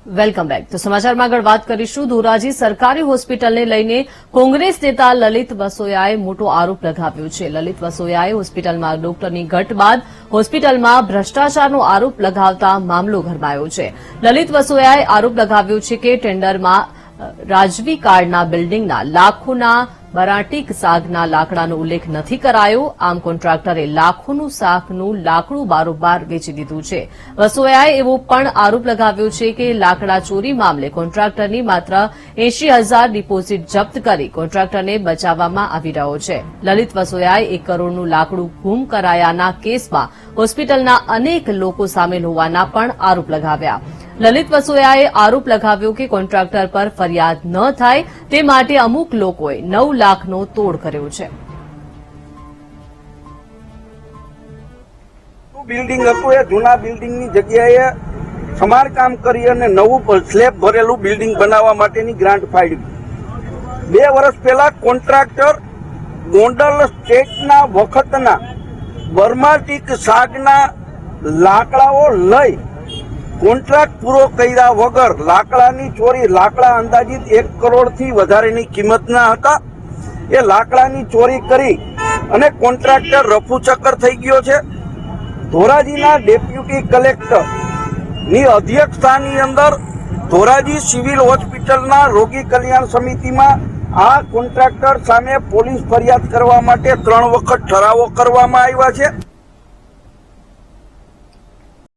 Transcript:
Welcome back. તો સમાચારમાં આગળ વાત કરીશું. ધોરાજી સરકારી હોસ્પિટલને લઈને કોંગ્રેસ નેતા લલિત વસોયાએ મોટો આરોપ લગાવ્યો છે. લલિત વસોયાએ હોસ્પિટલમાં ડોક્ટરની ઘટ બાદ હોસ્પિટલમાં ભ્રષ્ટાચારનો આરોપ લગાવતા મામલો ગરમાયો છે. લલિત વસોયાએ આરોપ લગાવ્યો છે કે ટેન્ડરમાં રાજવી કાળના બિલ્ડિંગના લાખોના બરાટીક સાગના લાકડાનો ઉલ્લેખ નથી કરાયો. આમ કોન્ટ્રાક્ટરે લાખોનું સાગનું લાકડું બારોબાર વેચી દીધું છે. વસોયાએ એવો પણ આરોપ લગાવ્યો છે કે લાકડા ચોરી મામલે કોન્ટ્રાક્ટરની માત્ર 80,000 ડિપોઝિટ જપ્ત કરી કોન્ટ્રાક્ટરને બચાવવામાં આવી રહ્યો છે. લલિત વસોયાએ 1 કરોડનું લાકડું ગુમ કરાયાના કેસમાં હોસ્પિટલના અનેક લોકો સામેલ હોવાના પણ આરોપ લગાવ્યા. લલિત વસોયાએ આરોપ લગાવ્યો કે કોન્ટ્રાક્ટર પર ફરિયાદ ન થાય તે માટે અમુક લોકોએ 9 લાખનો તોડ કર્યો છે. બિલ્ડિંગ હતું એ જૂના બિલ્ડિંગની જગ્યાએ સમારકામ કરી અને નવું સ્લેબ ભરેલું બિલ્ડિંગ બનાવવા માટેની ગ્રાન્ટ ફાળવી. 2 વર્ષ પહેલા કોન્ટ્રાક્ટર ગોંડલ સ્ટેટના વખતના બર્માટીક સાગના લાકડાઓ લઈ કોન્ટ્રાક્ટ પૂરો કર્યા વગર લાકડાની ચોરી, લાકડા અંદાજિત 1 કરોડથી વધારેની કિંમતના હતા, એ લાકડાની ચોરી કરી અને કોન્ટ્રાક્ટર રફુચક્કર થઈ ગયો છે. ધોરાજીના ડેપ્યુટી કલેક્ટરની અધ્યક્ષતાની અંદર ધોરાજી સિવિલ હોસ્પિટલના રોગી કલ્યાણ સમિતિમાં આ કોન્ટ્રાક્ટર સામે પોલીસ ફરિયાદ કરવા માટે 3 વખત ઠરાવો કરવામાં આવ્યા છે.